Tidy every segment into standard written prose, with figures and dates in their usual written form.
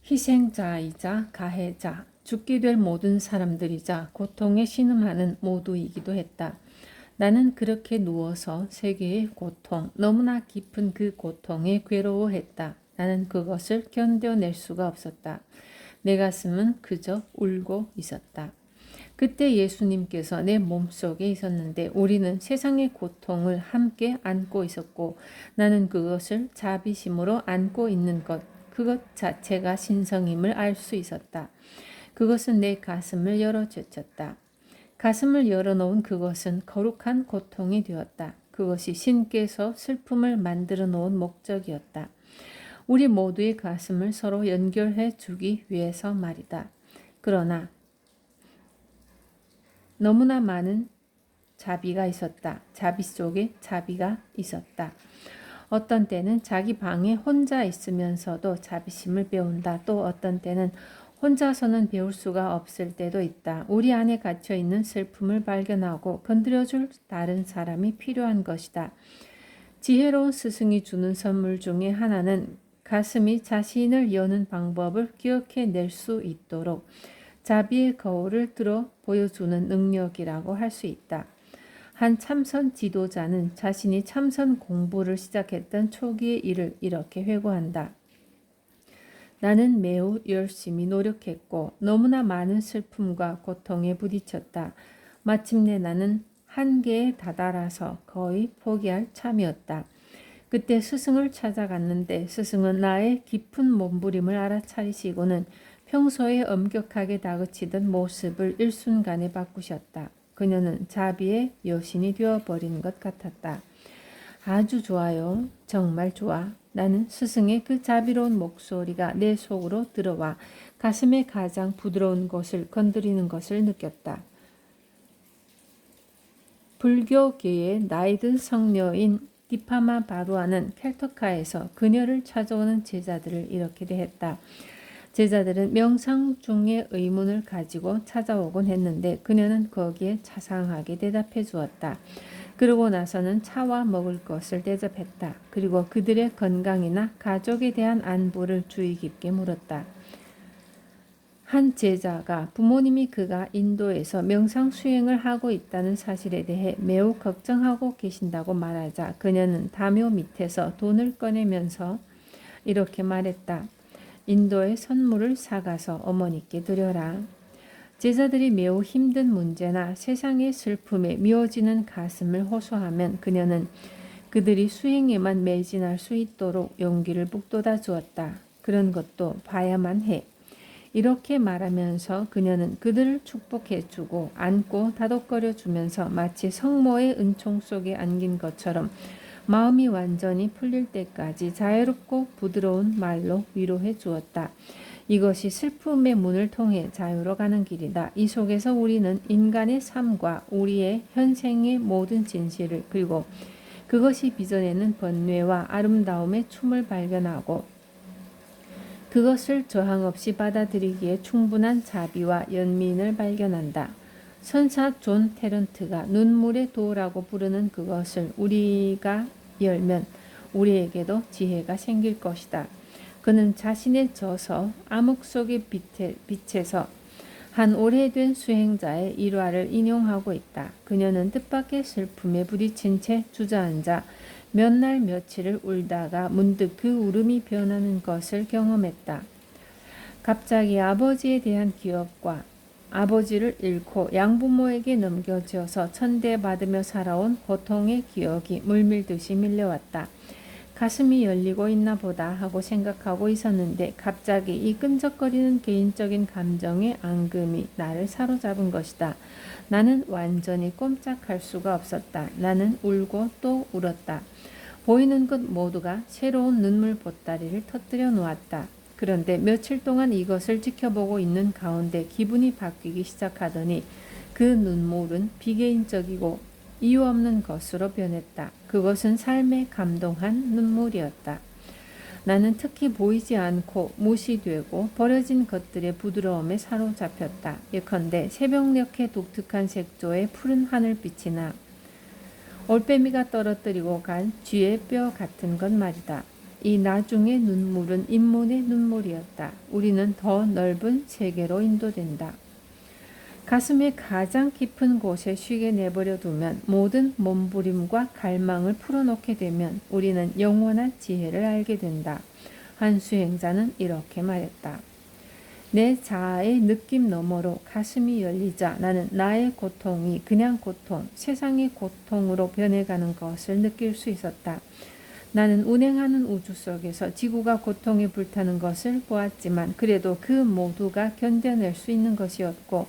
희생자이자 가해자, 죽게 될 모든 사람들이자 고통에 신음하는 모두이기도 했다. 나는 그렇게 누워서 세계의 고통, 너무나 깊은 그 고통에 괴로워했다. 나는 그것을 견뎌낼 수가 없었다. 내 가슴은 그저 울고 있었다. 그때 예수님께서 내 몸속에 있었는데 우리는 세상의 고통을 함께 안고 있었고 나는 그것을 자비심으로 안고 있는 그것 자체가 신성임을 알 수 있었다. 그것은 내 가슴을 열어젖혔다. 가슴을 열어놓은 그것은 거룩한 고통이 되었다. 그것이 신께서 슬픔을 만들어 놓은 목적이었다. 우리 모두의 가슴을 서로 연결해 주기 위해서 말이다. 그러나 너무나 많은 자비가 있었다. 자비 속에 자비가 있었다. 어떤 때는 자기 방에 혼자 있으면서도 자비심을 배운다. 또 어떤 때는 혼자서는 배울 수가 없을 때도 있다. 우리 안에 갇혀있는 슬픔을 발견하고 건드려줄 다른 사람이 필요한 것이다. 지혜로운 스승이 주는 선물 중에 하나는 가슴이 자신을 여는 방법을 기억해낼 수 있도록 자비의 거울을 들어 보여주는 능력이라고 할 수 있다. 한 참선 지도자는 자신이 참선 공부를 시작했던 초기의 일을 이렇게 회고한다. 나는 매우 열심히 노력했고 너무나 많은 슬픔과 고통에 부딪혔다. 마침내 나는 한계에 다다라서 거의 포기할 참이었다. 그때 스승을 찾아갔는데 스승은 나의 깊은 몸부림을 알아차리시고는 평소에 엄격하게 다그치던 모습을 일순간에 바꾸셨다. 그녀는 자비의 여신이 되어버린 것 같았다. 아주 좋아요. 정말 좋아. 나는 스승의 그 자비로운 목소리가 내 속으로 들어와 가슴의 가장 부드러운 곳을 건드리는 것을 느꼈다. 불교계의 나이든 성녀인 디파마 바루아는 켈터카에서 그녀를 찾아오는 제자들을 이렇게 대했다. 제자들은 명상 중의 의문을 가지고 찾아오곤 했는데 그녀는 거기에 자상하게 대답해 주었다. 그러고 나서는 차와 먹을 것을 대접했다. 그리고 그들의 건강이나 가족에 대한 안부를 주의 깊게 물었다. 한 제자가 부모님이 그가 인도에서 명상 수행을 하고 있다는 사실에 대해 매우 걱정하고 계신다고 말하자 그녀는 다묘 밑에서 돈을 꺼내면서 이렇게 말했다. 인도의 선물을 사가서 어머니께 드려라. 제자들이 매우 힘든 문제나 세상의 슬픔에 미워지는 가슴을 호소하면 그녀는 그들이 수행에만 매진할 수 있도록 용기를 북돋아 주었다. 그런 것도 봐야만 해. 이렇게 말하면서 그녀는 그들을 축복해주고 안고 다독거려 주면서 마치 성모의 은총 속에 안긴 것처럼 마음이 완전히 풀릴 때까지 자유롭고 부드러운 말로 위로해 주었다. 이것이 슬픔의 문을 통해 자유로 가는 길이다. 이 속에서 우리는 인간의 삶과 우리의 현생의 모든 진실을 그리고 그것이 빚어내는 번뇌와 아름다움의 춤을 발견하고 그것을 저항 없이 받아들이기에 충분한 자비와 연민을 발견한다. 선사 존 테런트가 눈물의 도라고 부르는 그것을 우리가 열면 우리에게도 지혜가 생길 것이다. 그는 자신의 저서 암흑 속의 빛에서 한 오래된 수행자의 일화를 인용하고 있다. 그녀는 뜻밖의 슬픔에 부딪힌 채 주저앉아 몇 날 며칠을 울다가 문득 그 울음이 변하는 것을 경험했다. 갑자기 아버지에 대한 기억과 아버지를 잃고 양부모에게 넘겨져서 천대받으며 살아온 고통의 기억이 물밀듯이 밀려왔다. 가슴이 열리고 있나 보다 하고 생각하고 있었는데 갑자기 이 끈적거리는 개인적인 감정의 앙금이 나를 사로잡은 것이다. 나는 완전히 꼼짝할 수가 없었다. 나는 울고 또 울었다. 보이는 것 모두가 새로운 눈물 보따리를 터뜨려 놓았다. 그런데 며칠 동안 이것을 지켜보고 있는 가운데 기분이 바뀌기 시작하더니 그 눈물은 비개인적이고 이유 없는 것으로 변했다. 그것은 삶에 감동한 눈물이었다. 나는 특히 보이지 않고 무시되고 버려진 것들의 부드러움에 사로잡혔다. 예컨대 새벽녘의 독특한 색조의 푸른 하늘빛이나 올빼미가 떨어뜨리고 간 쥐의 뼈 같은 것 말이다. 이 나중의 눈물은 인문의 눈물이었다. 우리는 더 넓은 세계로 인도된다. 가슴의 가장 깊은 곳에 쉬게 내버려 두면 모든 몸부림과 갈망을 풀어놓게 되면 우리는 영원한 지혜를 알게 된다. 한 수행자는 이렇게 말했다. 내 자아의 느낌 너머로 가슴이 열리자 나는 나의 고통이 그냥 고통, 세상의 고통으로 변해가는 것을 느낄 수 있었다. 나는 운행하는 우주 속에서 지구가 고통에 불타는 것을 보았지만 그래도 그 모두가 견뎌낼 수 있는 것이었고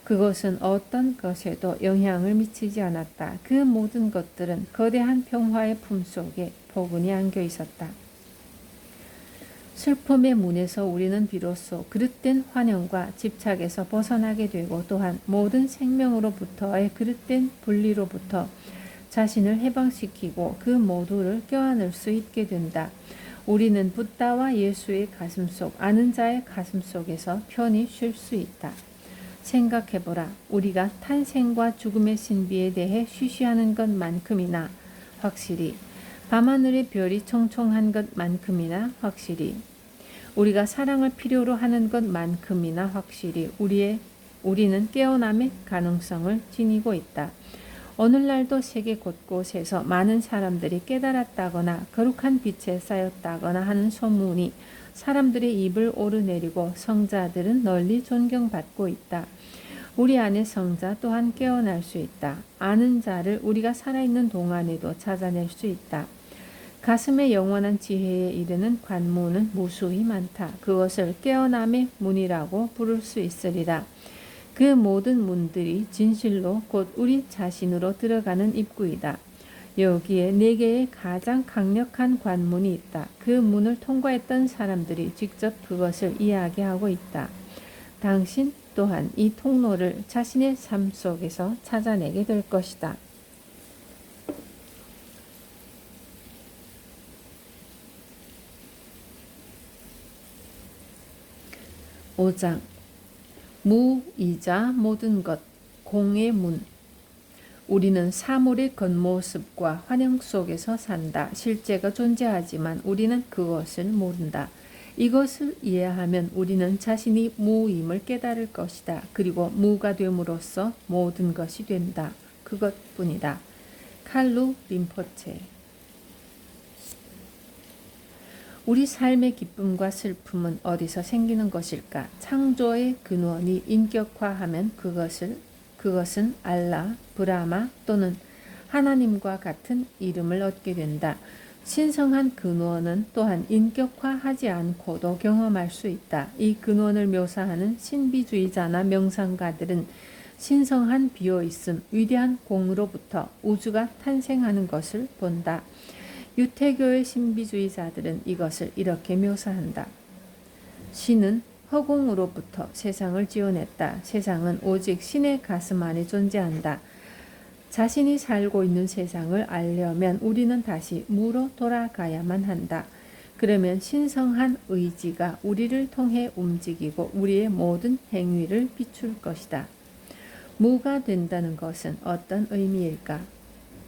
그것은 어떤 것에도 영향을 미치지 않았다. 그 모든 것들은 거대한 평화의 품속에 포근히 안겨 있었다. 슬픔의 문에서 우리는 비로소 그릇된 환영과 집착에서 벗어나게 되고 또한 모든 생명으로부터의 그릇된 분리로부터 자신을 해방시키고 그 모두를 껴안을 수 있게 된다. 우리는 붓다와 예수의 가슴속, 아는 자의 가슴속에서 편히 쉴 수 있다. 생각해보라. 우리가 탄생과 죽음의 신비에 대해 쉬쉬하는 것만큼이나 확실히 밤하늘의 별이 총총한 것만큼이나 확실히 우리가 사랑을 필요로 하는 것만큼이나 확실히 우리는 깨어남의 가능성을 지니고 있다. 오늘날도 세계 곳곳에서 많은 사람들이 깨달았다거나 거룩한 빛에 쌓였다거나 하는 소문이 사람들의 입을 오르내리고 성자들은 널리 존경받고 있다. 우리 안의 성자 또한 깨어날 수 있다. 아는 자를 우리가 살아있는 동안에도 찾아낼 수 있다. 가슴의 영원한 지혜에 이르는 관문은 무수히 많다. 그것을 깨어남의 문이라고 부를 수 있으리라. 그 모든 문들이 진실로 곧 우리 자신으로 들어가는 입구이다. 여기에 4개의 가장 강력한 관문이 있다. 그 문을 통과했던 사람들이 직접 그것을 이야기하고 있다. 당신 또한 이 통로를 자신의 삶 속에서 찾아내게 될 것이다. 5장 무이자 모든 것 공의 문. 우리는 사물의 겉모습과 환영 속에서 산다. 실제가 존재하지만 우리는 그것을 모른다. 이것을 이해하면 우리는 자신이 무임을 깨달을 것이다. 그리고 무가 됨으로써 모든 것이 된다. 그것뿐이다. 칼루 림포체. 우리 삶의 기쁨과 슬픔은 어디서 생기는 것일까? 창조의 근원이 인격화하면 그것은 알라, 브라마 또는 하나님과 같은 이름을 얻게 된다. 신성한 근원은 또한 인격화하지 않고도 경험할 수 있다. 이 근원을 묘사하는 신비주의자나 명상가들은 신성한 비어있음, 위대한 공으로부터 우주가 탄생하는 것을 본다. 유태교의 신비주의자들은 이것을 이렇게 묘사한다. 신은 허공으로부터 세상을 지어냈다. 세상은 오직 신의 가슴 안에 존재한다. 자신이 살고 있는 세상을 알려면 우리는 다시 무로 돌아가야만 한다. 그러면 신성한 의지가 우리를 통해 움직이고 우리의 모든 행위를 비출 것이다. 무가 된다는 것은 어떤 의미일까?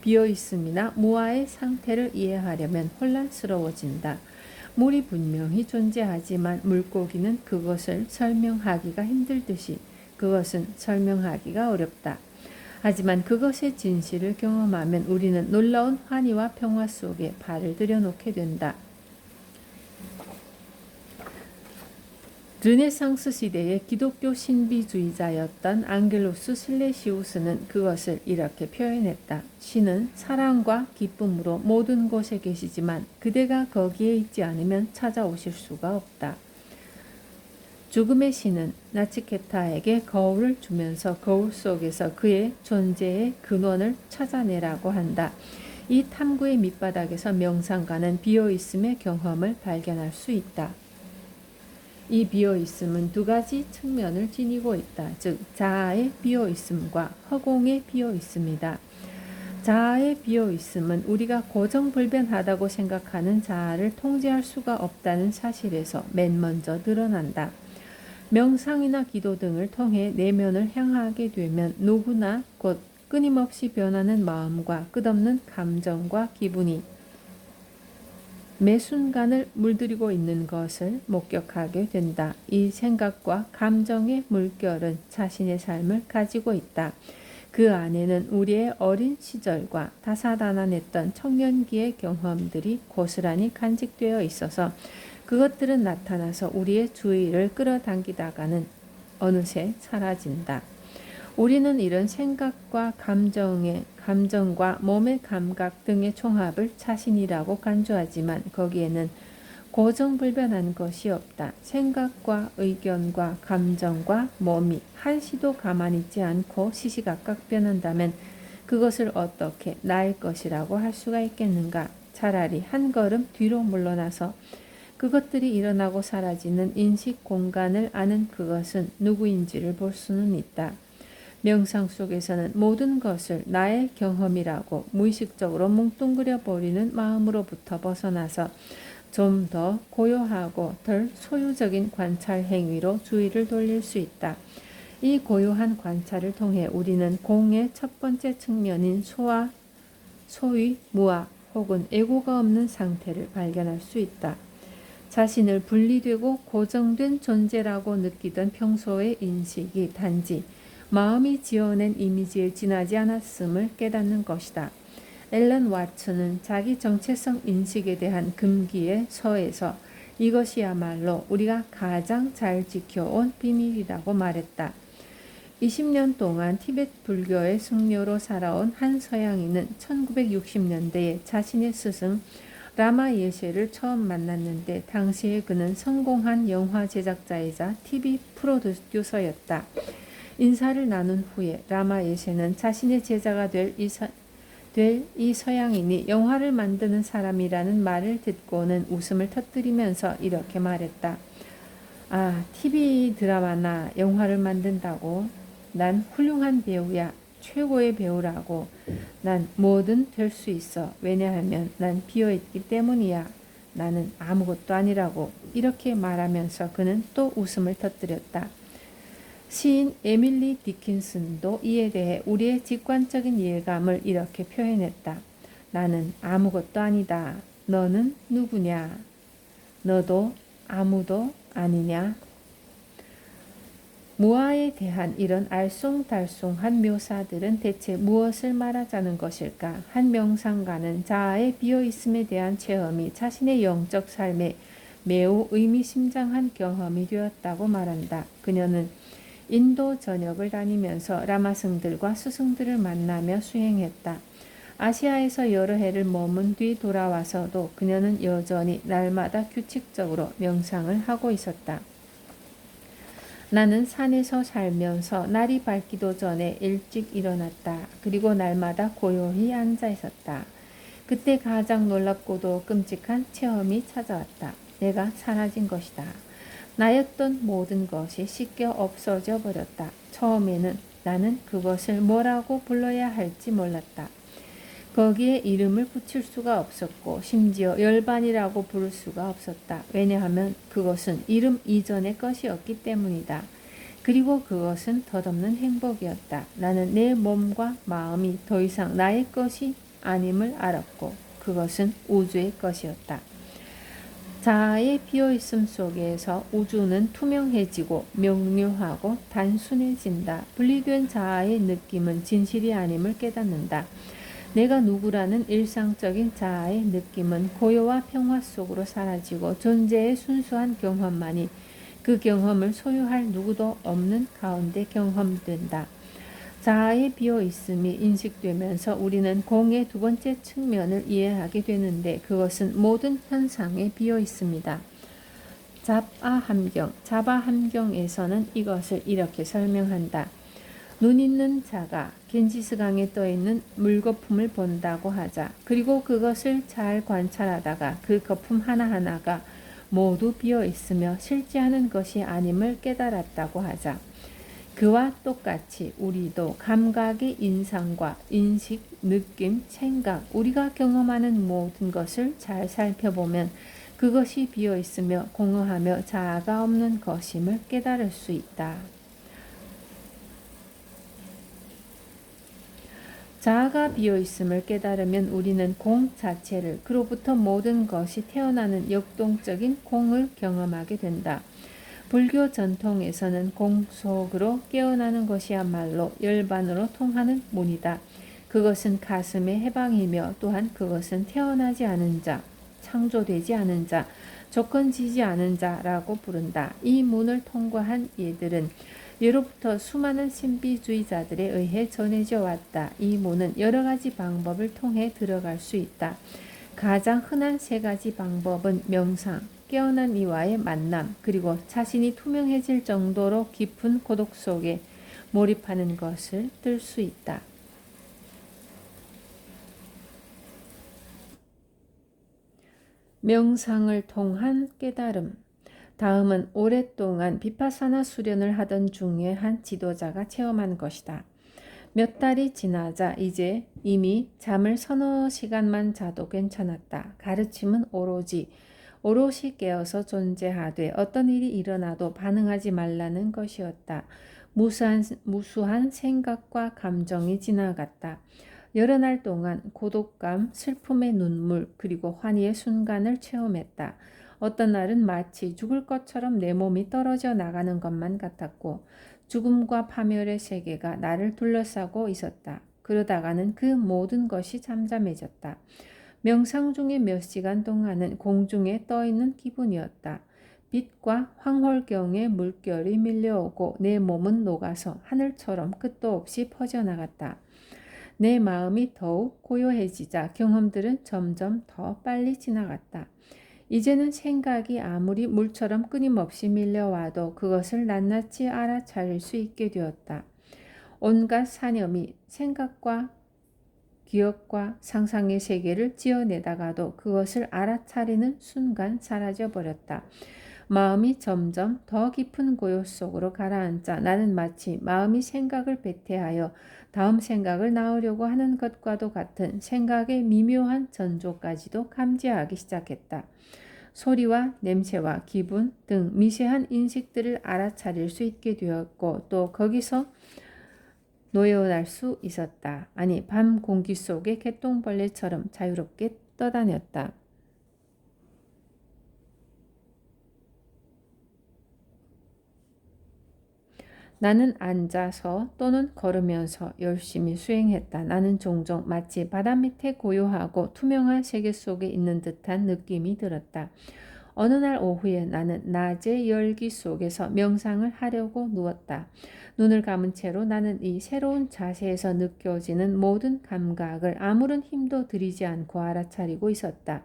비어있음이나 무아의 상태를 이해하려면 혼란스러워진다. 물이 분명히 존재하지만 물고기는 그것을 설명하기가 힘들듯이 그것은 설명하기가 어렵다. 하지만 그것의 진실을 경험하면 우리는 놀라운 환희와 평화 속에 발을 들여놓게 된다. 르네상스 시대의 기독교 신비주의자였던 앙겔로스 실레시우스는 그것을 이렇게 표현했다. 신은 사랑과 기쁨으로 모든 곳에 계시지만 그대가 거기에 있지 않으면 찾아오실 수가 없다. 죽음의 신은 나치케타에게 거울을 주면서 거울 속에서 그의 존재의 근원을 찾아내라고 한다. 이 탐구의 밑바닥에서 명상가는 비어있음의 경험을 발견할 수 있다. 이 비어있음은 2가지 측면을 지니고 있다. 즉 자아의 비어있음과 허공의 비어있음이다. 자아의 비어있음은 우리가 고정불변하다고 생각하는 자아를 통제할 수가 없다는 사실에서 맨 먼저 드러난다. 명상이나 기도 등을 통해 내면을 향하게 되면 누구나 곧 끊임없이 변하는 마음과 끝없는 감정과 기분이 매 순간을 물들이고 있는 것을 목격하게 된다. 이 생각과 감정의 물결은 자신의 삶을 가지고 있다. 그 안에는 우리의 어린 시절과 다사다난했던 청년기의 경험들이 고스란히 간직되어 있어서 그것들은 나타나서 우리의 주의를 끌어당기다가는 어느새 사라진다. 우리는 이런 생각과 감정과 몸의 감각 등의 총합을 자신이라고 간주하지만 거기에는 고정불변한 것이 없다. 생각과 의견과 감정과 몸이 한시도 가만히 있지 않고 시시각각 변한다면 그것을 어떻게 나의 것이라고 할 수가 있겠는가? 차라리 한 걸음 뒤로 물러나서 그것들이 일어나고 사라지는 인식 공간을 아는 그것은 누구인지를 볼 수는 있다. 명상 속에서는 모든 것을 나의 경험이라고 무의식적으로 뭉뚱그려 버리는 마음으로부터 벗어나서 좀 더 고요하고 덜 소유적인 관찰 행위로 주의를 돌릴 수 있다. 이 고요한 관찰을 통해 우리는 공의 첫 번째 측면인 소위 무아 혹은 애고가 없는 상태를 발견할 수 있다. 자신을 분리되고 고정된 존재라고 느끼던 평소의 인식이 단지 마음이 지어낸 이미지에 지나지 않았음을 깨닫는 것이다. 앨런 와츠는 자기 정체성 인식에 대한 금기의 서에서 이것이야말로 우리가 가장 잘 지켜온 비밀이라고 말했다. 20년 동안 티베트 불교의 승려로 살아온 한 서양인은 1960년대에 자신의 스승 라마 예셰를 처음 만났는데 당시에 그는 성공한 영화 제작자이자 TV 프로듀서였다. 인사를 나눈 후에 라마 예셰는 자신의 제자가 될 이 서양인이 영화를 만드는 사람이라는 말을 듣고는 웃음을 터뜨리면서 이렇게 말했다. 아, TV 드라마나 영화를 만든다고? 난 훌륭한 배우야. 최고의 배우라고. 난 뭐든 될 수 있어. 왜냐하면 난 비어있기 때문이야. 나는 아무것도 아니라고. 이렇게 말하면서 그는 또 웃음을 터뜨렸다. 시인 에밀리 디킨슨도 이에 대해 우리의 직관적인 예감을 이렇게 표현했다. 나는 아무것도 아니다. 너는 누구냐? 너도 아무도 아니냐? 무아에 대한 이런 알쏭달쏭한 묘사들은 대체 무엇을 말하자는 것일까? 한 명상가는 자아의 비어있음에 대한 체험이 자신의 영적 삶에 매우 의미심장한 경험이 되었다고 말한다. 그녀는 인도 전역을 다니면서 라마승들과 스승들을 만나며 수행했다. 아시아에서 여러 해를 머문 뒤 돌아와서도 그녀는 여전히 날마다 규칙적으로 명상을 하고 있었다. 나는 산에서 살면서 날이 밝기도 전에 일찍 일어났다. 그리고 날마다 고요히 앉아 있었다. 그때 가장 놀랍고도 끔찍한 체험이 찾아왔다. 내가 사라진 것이다. 나였던 모든 것이 씻겨 없어져 버렸다. 처음에는 나는 그것을 뭐라고 불러야 할지 몰랐다. 거기에 이름을 붙일 수가 없었고 심지어 열반이라고 부를 수가 없었다. 왜냐하면 그것은 이름 이전의 것이었기 때문이다. 그리고 그것은 덧없는 행복이었다. 나는 내 몸과 마음이 더 이상 나의 것이 아님을 알았고 그것은 우주의 것이었다. 자아의 비어있음 속에서 우주는 투명해지고 명료하고 단순해진다. 분리된 자아의 느낌은 진실이 아님을 깨닫는다. 내가 누구라는 일상적인 자아의 느낌은 고요와 평화 속으로 사라지고 존재의 순수한 경험만이 그 경험을 소유할 누구도 없는 가운데 경험된다. 자아의 비어있음이 인식되면서 우리는 공의 두 번째 측면을 이해하게 되는데 그것은 모든 현상에 비어있습니다. 자바함경에서는 이것을 이렇게 설명한다. 눈 있는 자가 겐지스강에 떠있는 물거품을 본다고 하자. 그리고 그것을 잘 관찰하다가 그 거품 하나하나가 모두 비어있으며 실제하는 것이 아님을 깨달았다고 하자. 그와 똑같이 우리도 감각의 인상과 인식, 느낌, 생각, 우리가 경험하는 모든 것을 잘 살펴보면 그것이 비어있으며 공허하며 자아가 없는 것임을 깨달을 수 있다. 자아가 비어있음을 깨달으면 우리는 공 자체를, 그로부터 모든 것이 태어나는 역동적인 공을 경험하게 된다. 불교 전통에서는 공 속으로 깨어나는 것이야말로 열반으로 통하는 문이다. 그것은 가슴의 해방이며 또한 그것은 태어나지 않은 자, 창조되지 않은 자, 조건지지 않은 자라고 부른다. 이 문을 통과한 이들은 예로부터 수많은 신비주의자들에 의해 전해져 왔다. 이 문은 여러 가지 방법을 통해 들어갈 수 있다. 가장 흔한 세 가지 방법은 명상, 깨어난 이와의 만남, 그리고 자신이 투명해질 정도로 깊은 고독 속에 몰입하는 것을 들 수 있다. 명상을 통한 깨달음. 다음은 오랫동안 비파사나 수련을 하던 중에 한 지도자가 체험한 것이다. 몇 달이 지나자 이제 이미 잠을 서너 시간만 자도 괜찮았다. 가르침은 오롯이 깨어서 존재하되 어떤 일이 일어나도 반응하지 말라는 것이었다. 무수한 생각과 감정이 지나갔다. 여러 날 동안 고독감, 슬픔의 눈물, 그리고 환희의 순간을 체험했다. 어떤 날은 마치 죽을 것처럼 내 몸이 떨어져 나가는 것만 같았고 죽음과 파멸의 세계가 나를 둘러싸고 있었다. 그러다가는 그 모든 것이 잠잠해졌다. 명상 중에 몇 시간 동안은 공중에 떠있는 기분이었다. 빛과 황홀경의 물결이 밀려오고 내 몸은 녹아서 하늘처럼 끝도 없이 퍼져나갔다. 내 마음이 더욱 고요해지자 경험들은 점점 더 빨리 지나갔다. 이제는 생각이 아무리 물처럼 끊임없이 밀려와도 그것을 낱낱이 알아차릴 수 있게 되었다. 온갖 사념이 생각과 기억과 상상의 세계를 지어내다가도 그것을 알아차리는 순간 사라져버렸다. 마음이 점점 더 깊은 고요 속으로 가라앉자 나는 마치 마음이 생각을 배태하여 다음 생각을 낳으려고 하는 것과도 같은 생각의 미묘한 전조까지도 감지하기 시작했다. 소리와 냄새와 기분 등 미세한 인식들을 알아차릴 수 있게 되었고 또 거기서 노여날 수 있었다. 아니, 밤 공기 속에 개똥벌레처럼 자유롭게 떠다녔다. 나는 앉아서 또는 걸으면서 열심히 수행했다. 나는 종종 마치 바다 밑에 고요하고 투명한 세계 속에 있는 듯한 느낌이 들었다. 어느 날 오후에 나는 낮의 열기 속에서 명상을 하려고 누웠다. 눈을 감은 채로 나는 이 새로운 자세에서 느껴지는 모든 감각을 아무런 힘도 들이지 않고 알아차리고 있었다.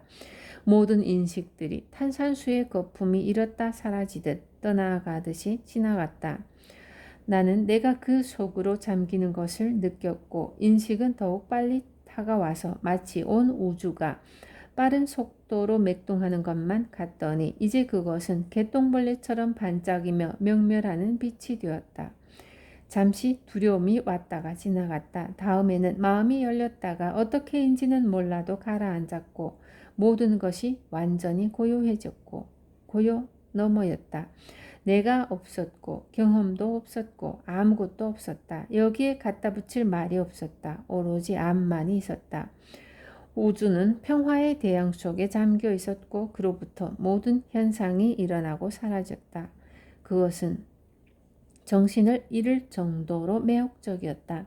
모든 인식들이 탄산수의 거품이 일었다 사라지듯 떠나가듯이 지나갔다. 나는 내가 그 속으로 잠기는 것을 느꼈고 인식은 더욱 빨리 다가와서 마치 온 우주가 빠른 속도로 맥동하는 것만 같더니 이제 그것은 개똥벌레처럼 반짝이며 명멸하는 빛이 되었다. 잠시 두려움이 왔다가 지나갔다. 다음에는 마음이 열렸다가 어떻게인지는 몰라도 가라앉았고 모든 것이 완전히 고요해졌고 고요 너머였다. 내가 없었고 경험도 없었고 아무것도 없었다. 여기에 갖다 붙일 말이 없었다. 오로지 암만이 있었다. 우주는 평화의 대양 속에 잠겨 있었고 그로부터 모든 현상이 일어나고 사라졌다. 그것은 정신을 잃을 정도로 매혹적이었다.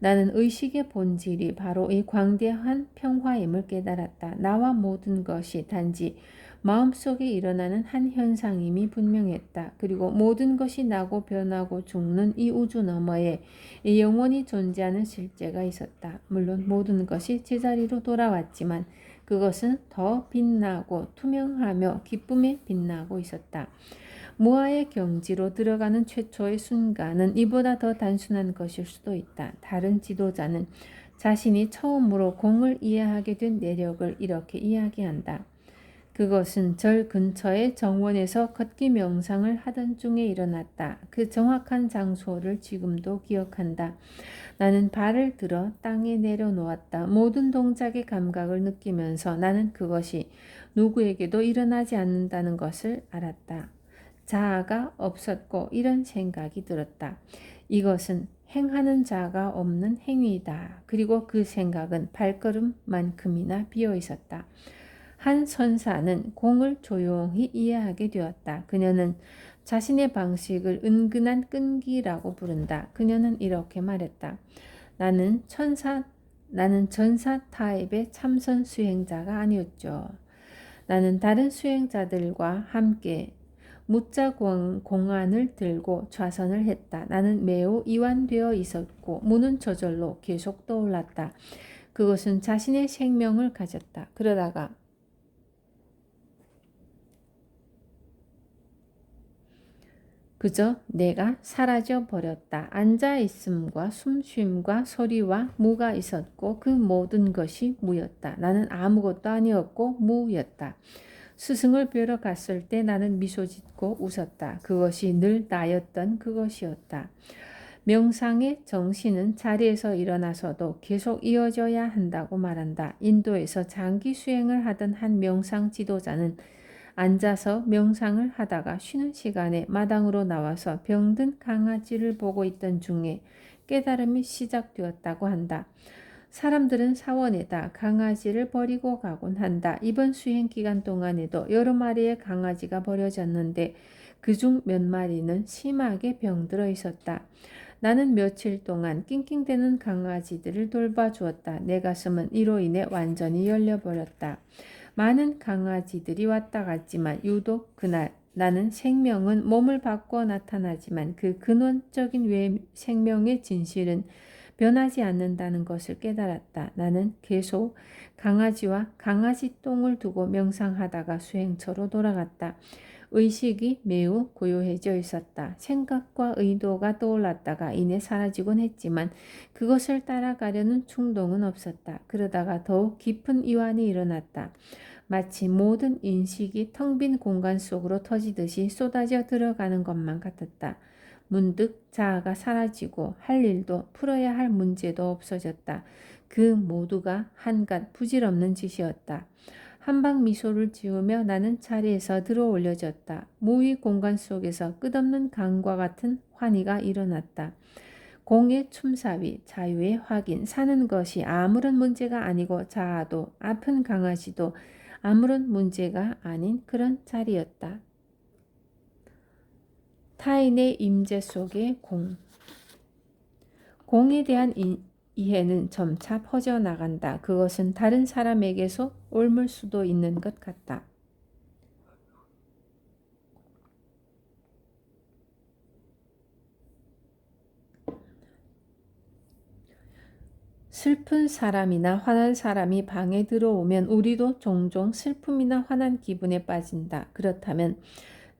나는 의식의 본질이 바로 이 광대한 평화임을 깨달았다. 나와 모든 것이 단지 마음속에 일어나는 한 현상임이 분명했다. 그리고 모든 것이 나고 변하고 죽는 이 우주 너머에 이 영원히 존재하는 실제가 있었다. 물론 모든 것이 제자리로 돌아왔지만 그것은 더 빛나고 투명하며 기쁨에 빛나고 있었다. 무아의 경지로 들어가는 최초의 순간은 이보다 더 단순한 것일 수도 있다. 다른 지도자는 자신이 처음으로 공을 이해하게 된 내력을 이렇게 이야기한다. 그것은 절 근처의 정원에서 걷기 명상을 하던 중에 일어났다. 그 정확한 장소를 지금도 기억한다. 나는 발을 들어 땅에 내려놓았다. 모든 동작의 감각을 느끼면서 나는 그것이 누구에게도 일어나지 않는다는 것을 알았다. 자아가 없었고 이런 생각이 들었다. 이것은 행하는 자가 없는 행위이다. 그리고 그 생각은 발걸음만큼이나 비어 있었다. 한 선사는 공을 조용히 이해하게 되었다. 그녀는 자신의 방식을 은근한 끈기라고 부른다. 그녀는 이렇게 말했다. 나는 전사 타입의 참선 수행자가 아니었죠. 나는 다른 수행자들과 함께 무자 공안을 들고 좌선을 했다. 나는 매우 이완되어 있었고 무는 저절로 계속 떠올랐다. 그것은 자신의 생명을 가졌다. 그러다가 그저 내가 사라져 버렸다. 앉아있음과 숨쉼과 소리와 무가 있었고 그 모든 것이 무였다. 나는 아무것도 아니었고 무였다. 스승을 뵈러 갔을 때 나는 미소 짓고 웃었다. 그것이 늘 나였던 그것이었다. 명상의 정신은 자리에서 일어나서도 계속 이어져야 한다고 말한다. 인도에서 장기 수행을 하던 한 명상 지도자는 앉아서 명상을 하다가 쉬는 시간에 마당으로 나와서 병든 강아지를 보고 있던 중에 깨달음이 시작되었다고 한다. 사람들은 사원에다 강아지를 버리고 가곤 한다. 이번 수행 기간 동안에도 여러 마리의 강아지가 버려졌는데 그중 몇 마리는 심하게 병들어 있었다. 나는 며칠 동안 낑낑대는 강아지들을 돌봐주었다. 내 가슴은 이로 인해 완전히 열려버렸다. 많은 강아지들이 왔다 갔지만 유독 그날 나는 생명은 몸을 바꿔 나타나지만 그 근원적인 생명의 진실은 변하지 않는다는 것을 깨달았다. 나는 계속 강아지와 강아지 똥을 두고 명상하다가 수행처로 돌아갔다. 의식이 매우 고요해져 있었다. 생각과 의도가 떠올랐다가 이내 사라지곤 했지만 그것을 따라가려는 충동은 없었다. 그러다가 더욱 깊은 이완이 일어났다. 마치 모든 인식이 텅 빈 공간 속으로 터지듯이 쏟아져 들어가는 것만 같았다. 문득 자아가 사라지고 할 일도 풀어야 할 문제도 없어졌다. 그 모두가 한갓 부질없는 짓이었다. 한방 미소를 지으며 나는 자리에서 들어 올려졌다. 무의 공간 속에서 끝없는 강과 같은 환희가 일어났다. 공의 춤사위, 자유의 확인, 사는 것이 아무런 문제가 아니고 자아도 아픈 강아지도 아무런 문제가 아닌 그런 자리였다. 타인의 임재 속의 공. 공에 대한 이해는 점차 퍼져나간다. 그것은 다른 사람에게서 옮을 수도 있는 것 같다. 슬픈 사람이나 화난 사람이 방에 들어오면 우리도 종종 슬픔이나 화난 기분에 빠진다. 그렇다면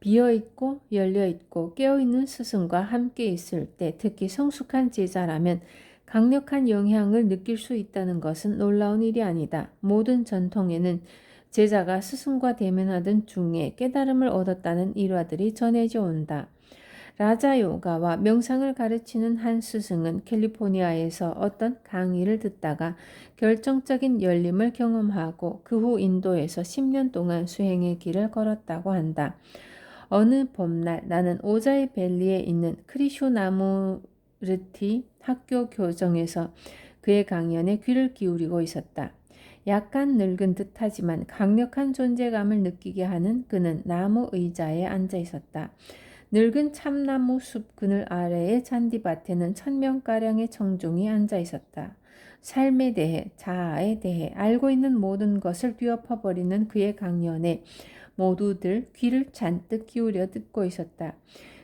비어있고 열려있고 깨어있는 스승과 함께 있을 때 특히 성숙한 제자라면 강력한 영향을 느낄 수 있다는 것은 놀라운 일이 아니다. 모든 전통에는 제자가 스승과 대면하던 중에 깨달음을 얻었다는 일화들이 전해져 온다. 라자요가와 명상을 가르치는 한 스승은 캘리포니아에서 어떤 강의를 듣다가 결정적인 열림을 경험하고 그 후 인도에서 10년 동안 수행의 길을 걸었다고 한다. 어느 봄날 나는 오자이 밸리에 있는 크리쇼나무르티 학교 교정에서 그의 강연에 귀를 기울이고 있었다. 약간 늙은 듯하지만 강력한 존재감을 느끼게 하는 그는 나무 의자에 앉아 있었다. 늙은 참나무 숲 그늘 아래의 잔디밭에는 1000명가량의 청중이 앉아 있었다. 삶에 대해, 자아에 대해 알고 있는 모든 것을 뒤엎어버리는 그의 강연에 모두들 귀를 잔뜩 기울여 듣고 있었다.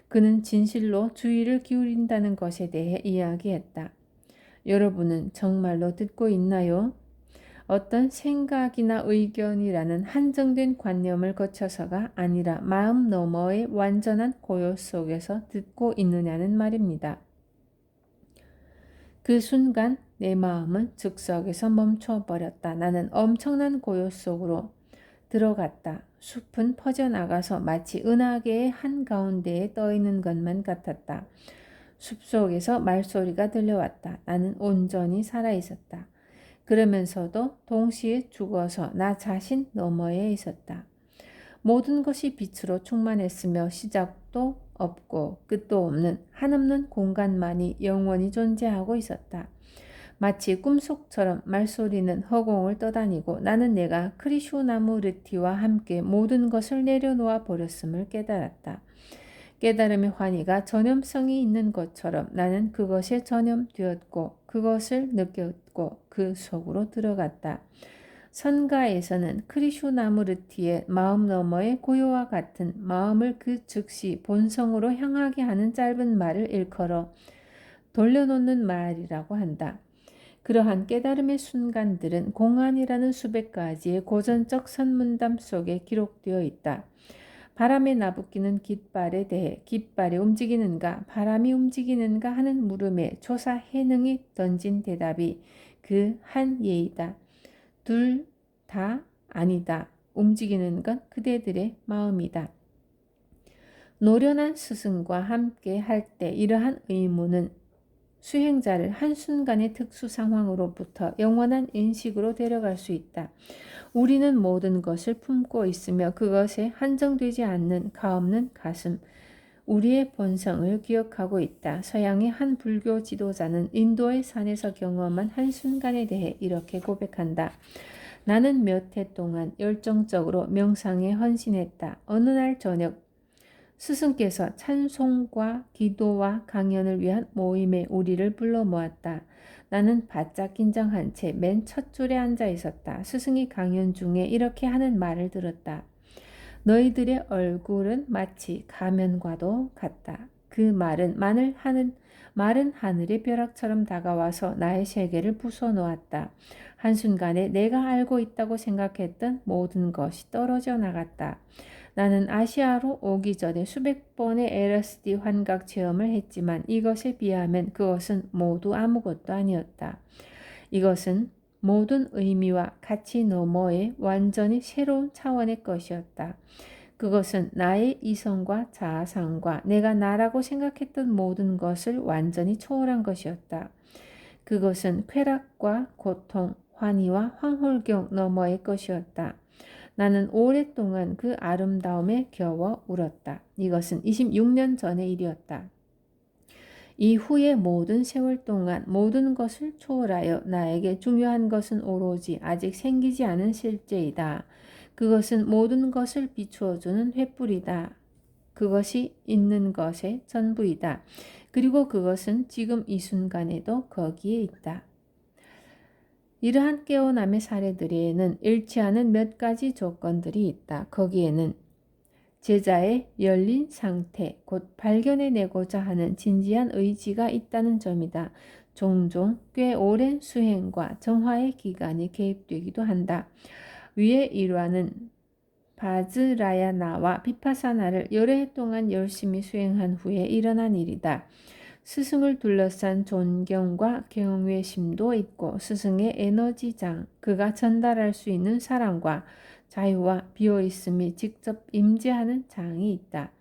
그는 진실로 주의를 기울인다는 것에 대해 이야기했다. 여러분은 정말로 듣고 있나요? 어떤 생각이나 의견이라는 한정된 관념을 거쳐서가 아니라 마음 너머의 완전한 고요 속에서 듣고 있느냐는 말입니다. 그 순간 내 마음은 즉석에서 멈춰버렸다. 나는 엄청난 고요 속으로 들어갔다. 숲은 퍼져나가서 마치 은하계의 한가운데에 떠있는 것만 같았다. 숲속에서 말소리가 들려왔다. 나는 온전히 살아있었다. 그러면서도 동시에 죽어서 나 자신 너머에 있었다. 모든 것이 빛으로 충만했으며 시작도 없고 끝도 없는 한없는 공간만이 영원히 존재하고 있었다. 마치 꿈속처럼 말소리는 허공을 떠다니고 나는 내가 크리슈나무르티와 함께 모든 것을 내려놓아 버렸음을 깨달았다. 깨달음의 환희가 전염성이 있는 것처럼 나는 그것에 전염되었고 그것을 느꼈고 그 속으로 들어갔다. 선가에서는 크리슈나무르티의 마음 너머의 고요와 같은 마음을 그 즉시 본성으로 향하게 하는 짧은 말을 일컬어 돌려놓는 말이라고 한다. 그러한 깨달음의 순간들은 공안이라는 수백 가지의 고전적 선문담 속에 기록되어 있다. 바람에 나부끼는 깃발에 대해 깃발이 움직이는가 바람이 움직이는가 하는 물음에 조사 해능이 던진 대답이 그 한 예이다. 둘 다 아니다. 움직이는 건 그대들의 마음이다. 노련한 스승과 함께 할 때 이러한 의무는 수행자를 한순간의 특수 상황으로부터 영원한 인식으로 데려갈 수 있다. 우리는 모든 것을 품고 있으며 그것에 한정되지 않는 가없는 가슴, 우리의 본성을 기억하고 있다. 서양의 한 불교 지도자는 인도의 산에서 경험한 한순간에 대해 이렇게 고백한다. 나는 몇 해 동안 열정적으로 명상에 헌신했다. 어느 날 저녁 스승께서 찬송과 기도와 강연을 위한 모임에 우리를 불러 모았다. 나는 바짝 긴장한 채 맨 첫 줄에 앉아 있었다. 스승이 강연 중에 이렇게 하는 말을 들었다. 너희들의 얼굴은 마치 가면과도 같다. 그 말은 마른 하늘의 벼락처럼 다가와서 나의 세계를 부숴놓았다. 한순간에 내가 알고 있다고 생각했던 모든 것이 떨어져 나갔다. 나는 아시아로 오기 전에 수백 번의 LSD 환각 체험을 했지만 이것에 비하면 그것은 모두 아무것도 아니었다. 이것은 모든 의미와 가치 너머의 완전히 새로운 차원의 것이었다. 그것은 나의 이성과 자아상과 내가 나라고 생각했던 모든 것을 완전히 초월한 것이었다. 그것은 쾌락과 고통, 환희와 황홀경 너머의 것이었다. 나는 오랫동안 그 아름다움에 겨워 울었다. 이것은 26년 전의 일이었다. 이후의 모든 세월 동안 모든 것을 초월하여 나에게 중요한 것은 오로지 아직 생기지 않은 실제이다. 그것은 모든 것을 비추어주는 횃불이다. 그것이 있는 것의 전부이다. 그리고 그것은 지금 이 순간에도 거기에 있다. 이러한 깨어남의 사례들에는 일치하는 몇 가지 조건들이 있다. 거기에는 제자의 열린 상태, 곧 발견해내고자 하는 진지한 의지가 있다는 점이다. 종종 꽤 오랜 수행과 정화의 기간이 개입되기도 한다. 위의 일화는 바즈라야나와 비파사나를 여러 해 동안 열심히 수행한 후에 일어난 일이다. 스승을 둘러싼 존경과 경외심도 있고 스승의 에너지장, 그가 전달할 수 있는 사랑과 자유와 비어있음이 직접 임재하는 장이 있다.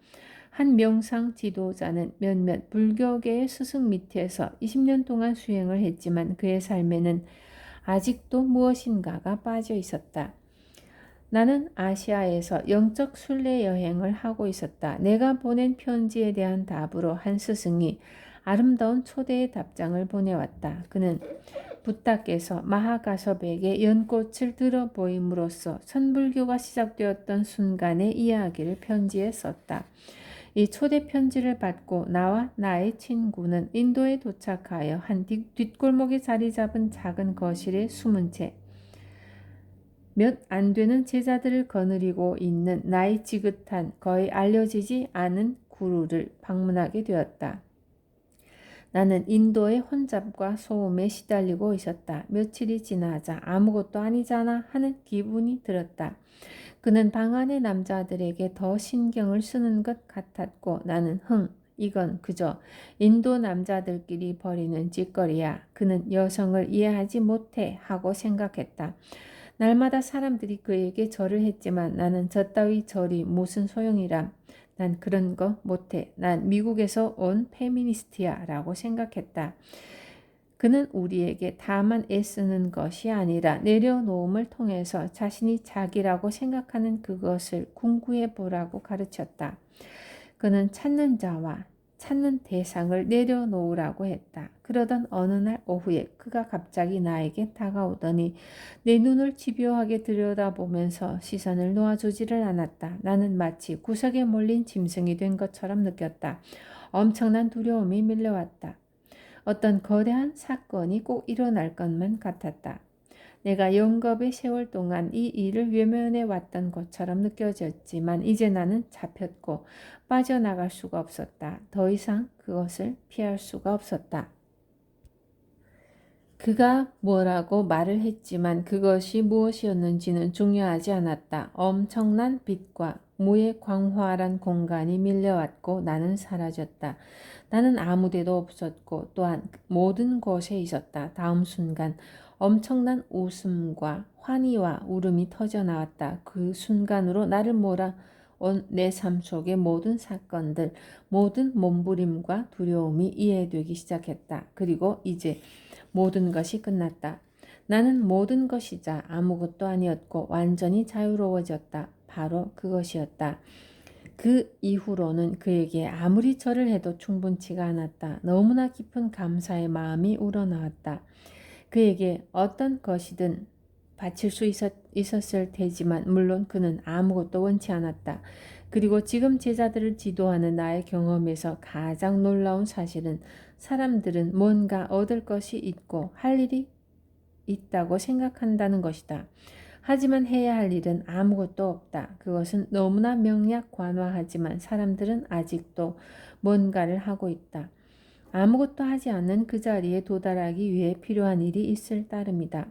한 명상 지도자는 몇몇 불교계의 스승 밑에서 20년 동안 수행을 했지만 그의 삶에는 아직도 무엇인가가 빠져 있었다. 나는 아시아에서 영적 순례 여행을 하고 있었다. 내가 보낸 편지에 대한 답으로 한 스승이 아름다운 초대의 답장을 보내왔다. 그는 부타께서 마하가섭에게 연꽃을 들어 보임으로써 천불교가 시작되었던 순간의 이야기를 편지에 썼다. 이 초대 편지를 받고 나와 나의 친구는 인도에 도착하여 한 뒷골목에 자리 잡은 작은 거실에 숨은 채 몇 안 되는 제자들을 거느리고 있는 나이 지긋한 거의 알려지지 않은 구루를 방문하게 되었다. 나는 인도의 혼잡과 소음에 시달리고 있었다. 며칠이 지나자 아무것도 아니잖아 하는 기분이 들었다. 그는 방 안의 남자들에게 더 신경을 쓰는 것 같았고 나는 이건 그저 인도 남자들끼리 벌이는 짓거리야. 그는 여성을 이해하지 못해 하고 생각했다. 날마다 사람들이 그에게 절을 했지만 나는 저따위 절이 무슨 소용이람. 난 그런 거 못해. 난 미국에서 온 페미니스트야 라고 생각했다. 그는 우리에게 다만 애쓰는 것이 아니라 내려놓음을 통해서 자신이 자기라고 생각하는 그것을 궁구해 보라고 가르쳤다. 그는 찾는 자와 찾는 대상을 내려놓으라고 했다. 그러던 어느 날 오후에 그가 갑자기 나에게 다가오더니 내 눈을 집요하게 들여다보면서 시선을 놓아주지를 않았다. 나는 마치 구석에 몰린 짐승이 된 것처럼 느꼈다. 엄청난 두려움이 밀려왔다. 어떤 거대한 사건이 꼭 일어날 것만 같았다. 내가 영겁의 세월 동안 이 일을 외면해 왔던 것처럼 느껴졌지만 이제 나는 잡혔고 빠져나갈 수가 없었다. 더 이상 그것을 피할 수가 없었다. 그가 뭐라고 말을 했지만 그것이 무엇이었는지는 중요하지 않았다. 엄청난 빛과 무의 광활한 공간이 밀려왔고 나는 사라졌다. 나는 아무 데도 없었고 또한 모든 곳에 있었다. 다음 순간 엄청난 웃음과 환희와 울음이 터져나왔다. 그 순간으로 나를 몰아온 내 삶 속의 모든 사건들, 모든 몸부림과 두려움이 이해되기 시작했다. 그리고 이제 모든 것이 끝났다. 나는 모든 것이자 아무것도 아니었고 완전히 자유로워졌다. 바로 그것이었다. 그 이후로는 그에게 아무리 절을 해도 충분치가 않았다. 너무나 깊은 감사의 마음이 우러나왔다. 그에게 어떤 것이든 바칠 수 있었을 테지만 물론 그는 아무것도 원치 않았다. 그리고 지금 제자들을 지도하는 나의 경험에서 가장 놀라운 사실은 사람들은 뭔가 얻을 것이 있고 할 일이 있다고 생각한다는 것이다. 하지만 해야 할 일은 아무것도 없다. 그것은 너무나 명약관화하지만 사람들은 아직도 뭔가를 하고 있다. 아무것도 하지 않는 그 자리에 도달하기 위해 필요한 일이 있을 따름이다.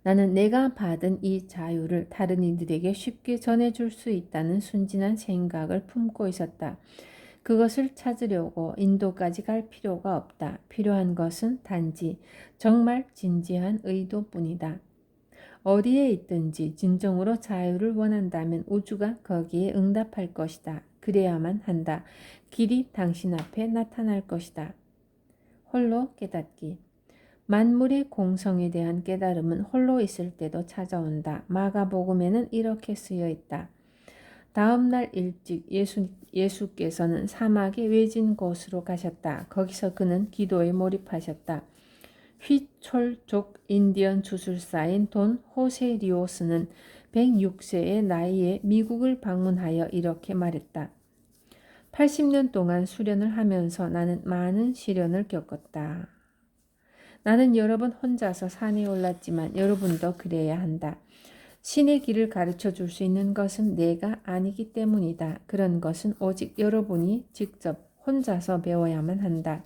나는 내가 받은 이 자유를 다른 이들에게 쉽게 전해줄 수 있다는 순진한 생각을 품고 있었다. 그것을 찾으려고 인도까지 갈 필요가 없다. 필요한 것은 단지 정말 진지한 의도뿐이다. 어디에 있든지 진정으로 자유를 원한다면 우주가 거기에 응답할 것이다. 그래야만 한다. 길이 당신 앞에 나타날 것이다. 홀로 깨닫기. 만물의 공성에 대한 깨달음은 홀로 있을 때도 찾아온다. 마가복음에는 이렇게 쓰여 있다. 다음 날 일찍 예수께서는 사막의 외진 곳으로 가셨다. 거기서 그는 기도에 몰입하셨다. 휘촐족 인디언 주술사인 돈 호세 리오스는 106세의 나이에 미국을 방문하여 이렇게 말했다. 80년 동안 수련을 하면서 나는 많은 시련을 겪었다. 나는 여러 번 혼자서 산에 올랐지만 여러분도 그래야 한다. 신의 길을 가르쳐 줄 수 있는 것은 내가 아니기 때문이다. 그런 것은 오직 여러분이 직접 혼자서 배워야만 한다.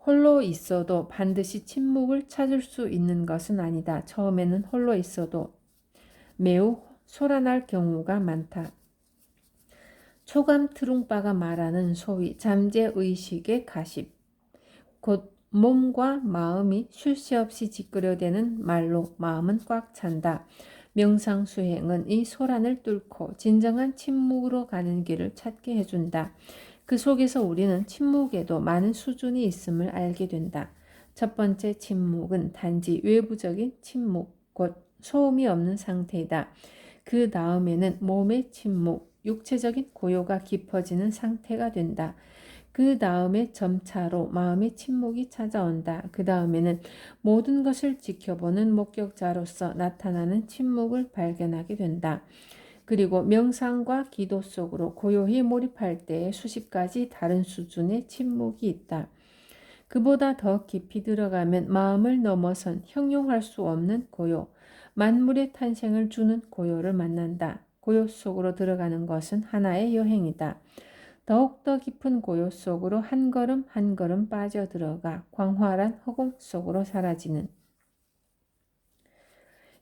홀로 있어도 반드시 침묵을 찾을 수 있는 것은 아니다. 처음에는 홀로 있어도 매우 소란할 경우가 많다. 초감 트룽바가 말하는 소위 잠재의식의 가십, 곧 몸과 마음이 쉴 새 없이 찌끄려대는 말로 마음은 꽉 찬다. 명상 수행은 이 소란을 뚫고 진정한 침묵으로 가는 길을 찾게 해준다. 그 속에서 우리는 침묵에도 많은 수준이 있음을 알게 된다. 첫 번째 침묵은 단지 외부적인 침묵, 곧 소음이 없는 상태이다. 그 다음에는 몸의 침묵, 육체적인 고요가 깊어지는 상태가 된다. 그 다음에 점차로 마음의 침묵이 찾아온다. 그 다음에는 모든 것을 지켜보는 목격자로서 나타나는 침묵을 발견하게 된다. 그리고 명상과 기도 속으로 고요히 몰입할 때에 수십 가지 다른 수준의 침묵이 있다. 그보다 더 깊이 들어가면 마음을 넘어선 형용할 수 없는 고요, 만물의 탄생을 주는 고요를 만난다. 고요 속으로 들어가는 것은 하나의 여행이다. 더욱더 깊은 고요 속으로 한 걸음 한 걸음 빠져들어가 광활한 허공 속으로 사라지는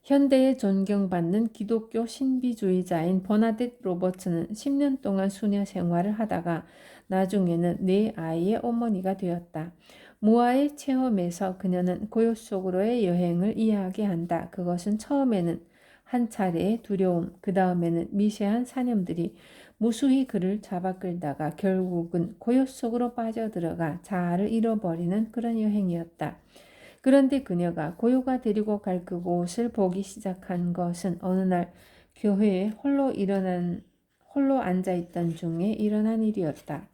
현대에 존경받는 기독교 신비주의자인 버나뎃 로버츠는 10년 동안 수녀 생활을 하다가 나중에는 4아이의 어머니가 되었다. 무아의 체험에서 그녀는 고요 속으로의 여행을 이야기한다. 그것은 처음에는 한 차례의 두려움, 그 다음에는 미세한 사념들이 무수히 그를 잡아끌다가 결국은 고요 속으로 빠져들어가 자아를 잃어버리는 그런 여행이었다. 그런데 그녀가 고요가 데리고 갈 그곳을 보기 시작한 것은 어느 날 교회에 홀로 앉아있던 중에 일어난 일이었다.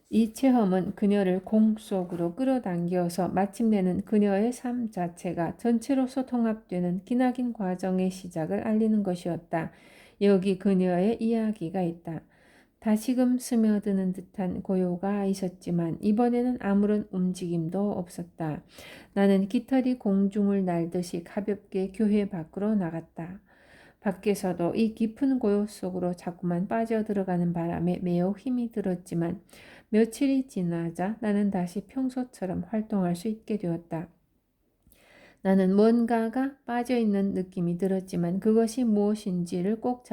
이 체험은 그녀를 공 속으로 끌어당겨서 마침내는 그녀의 삶 자체가 전체로서 통합되는 기나긴 과정의 시작을 알리는 것이었다. 여기 그녀의 이야기가 있다. 다시금 스며드는 듯한 고요가 있었지만 이번에는 아무런 움직임도 없었다. 나는 깃털이 공중을 날듯이 가볍게 교회 밖으로 나갔다. 밖에서도 이 깊은 고요 속으로 자꾸만 빠져들어가는 바람에 매우 힘이 들었지만 며칠이 지나자 나는 다시 평소처럼 활동할 수 있게 되었다. 나는 뭔가가 빠져있는 느낌이 들었지만 그것이 무엇인지를 꼭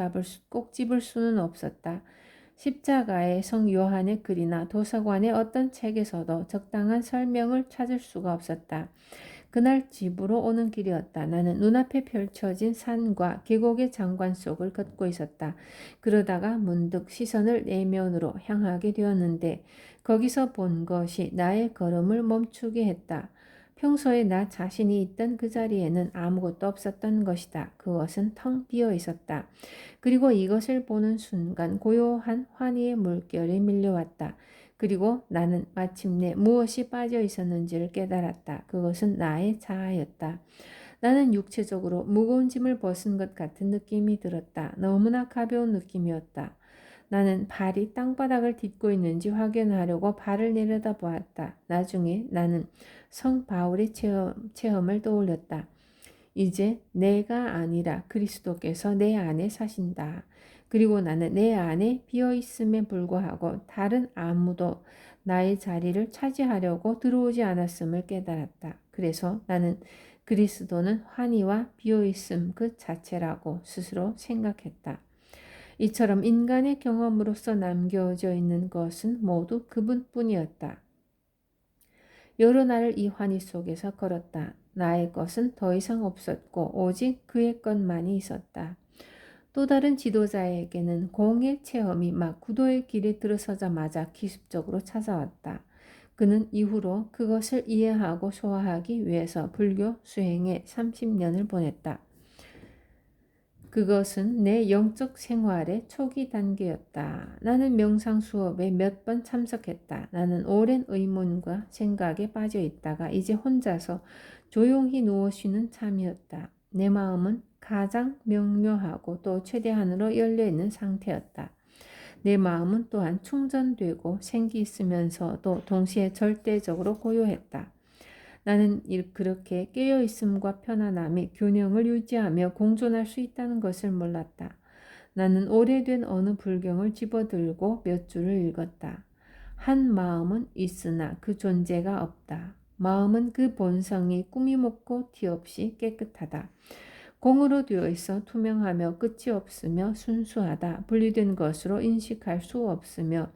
집을 수는 없었다. 십자가의 성 요한의 글이나 도서관의 어떤 책에서도 적당한 설명을 찾을 수가 없었다. 그날 집으로 오는 길이었다. 나는 눈앞에 펼쳐진 산과 계곡의 장관 속을 걷고 있었다. 그러다가 문득 시선을 내면으로 향하게 되었는데 거기서 본 것이 나의 걸음을 멈추게 했다. 평소에 나 자신이 있던 그 자리에는 아무것도 없었던 것이다. 그것은 텅 비어 있었다. 그리고 이것을 보는 순간 고요한 환희의 물결이 밀려왔다. 그리고 나는 마침내 무엇이 빠져 있었는지를 깨달았다. 그것은 나의 자아였다. 나는 육체적으로 무거운 짐을 벗은 것 같은 느낌이 들었다. 너무나 가벼운 느낌이었다. 나는 발이 땅바닥을 딛고 있는지 확인하려고 발을 내려다 보았다. 나중에 나는 성 바울의 체험을 떠올렸다. 이제 내가 아니라 그리스도께서 내 안에 사신다. 그리고 나는 내 안에 비어있음에 불구하고 다른 아무도 나의 자리를 차지하려고 들어오지 않았음을 깨달았다. 그래서 나는 그리스도는 환희와 비어있음 그 자체라고 스스로 생각했다. 이처럼 인간의 경험으로서 남겨져 있는 것은 모두 그분뿐이었다. 여러 날을 이 환희 속에서 걸었다. 나의 것은 더 이상 없었고 오직 그의 것만이 있었다. 또 다른 지도자에게는 공의 체험이 막 구도의 길에 들어서자마자 기습적으로 찾아왔다. 그는 이후로 그것을 이해하고 소화하기 위해서 불교 수행에 30년을 보냈다. 그것은 내 영적 생활의 초기 단계였다. 나는 명상 수업에 몇 번 참석했다. 나는 오랜 의문과 생각에 빠져 있다가 이제 혼자서 조용히 누워 쉬는 참이었다. 내 마음은 가장 명료하고 또 최대한으로 열려있는 상태였다. 내 마음은 또한 충전되고 생기 있으면서도 동시에 절대적으로 고요했다. 나는 그렇게 깨어있음과 편안함이 균형을 유지하며 공존할 수 있다는 것을 몰랐다. 나는 오래된 어느 불경을 집어들고 몇 줄을 읽었다. 한 마음은 있으나 그 존재가 없다. 마음은 그 본성이 꾸밈 없고 티 없이 깨끗하다. 공으로 되어 있어 투명하며 끝이 없으며 순수하다. 분리된 것으로 인식할 수 없으며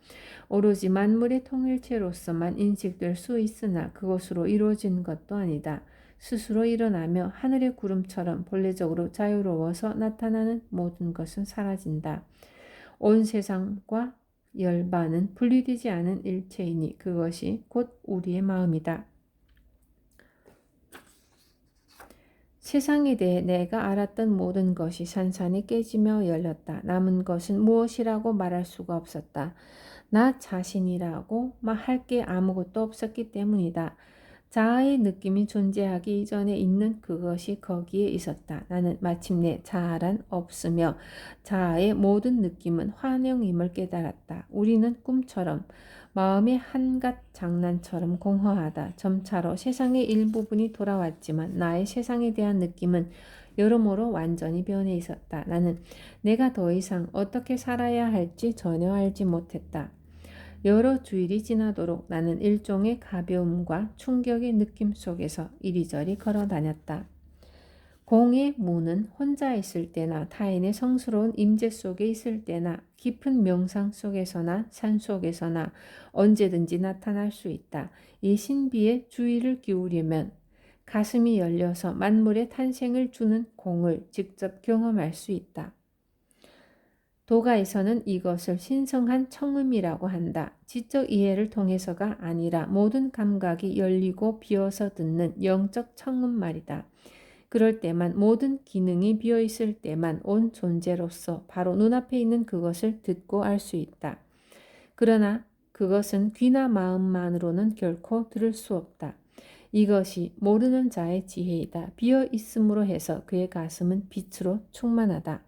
오로지 만물의 통일체로서만 인식될 수 있으나 그것으로 이루어진 것도 아니다. 스스로 일어나며 하늘의 구름처럼 본래적으로 자유로워서 나타나는 모든 것은 사라진다. 온 세상과 열반은 분리되지 않은 일체이니 그것이 곧 우리의 마음이다. 세상에 대해 내가 알았던 모든 것이 산산이 깨지며 열렸다. 남은 것은 무엇이라고 말할 수가 없었다. 나 자신이라고 할 게 아무것도 없었기 때문이다. 자아의 느낌이 존재하기 이전에 있는 그것이 거기에 있었다. 나는 마침내 자아란 없으며 자아의 모든 느낌은 환영임을 깨달았다. 우리는 꿈처럼 마음의 한갓 장난처럼 공허하다. 점차로 세상의 일부분이 돌아왔지만 나의 세상에 대한 느낌은 여러모로 완전히 변해 있었다. 나는 내가 더 이상 어떻게 살아야 할지 전혀 알지 못했다. 여러 주일이 지나도록 나는 일종의 가벼움과 충격의 느낌 속에서 이리저리 걸어 다녔다. 공의 문은 혼자 있을 때나 타인의 성스러운 임재 속에 있을 때나 깊은 명상 속에서나 산 속에서나 언제든지 나타날 수 있다. 이 신비에 주의를 기울이면 가슴이 열려서 만물의 탄생을 주는 공을 직접 경험할 수 있다. 도가에서는 이것을 신성한 청음이라고 한다. 지적 이해를 통해서가 아니라 모든 감각이 열리고 비어서 듣는 영적 청음 말이다. 그럴 때만, 모든 기능이 비어있을 때만 온 존재로서 바로 눈앞에 있는 그것을 듣고 알 수 있다. 그러나 그것은 귀나 마음만으로는 결코 들을 수 없다. 이것이 모르는 자의 지혜이다. 비어 있음으로 해서 그의 가슴은 빛으로 충만하다.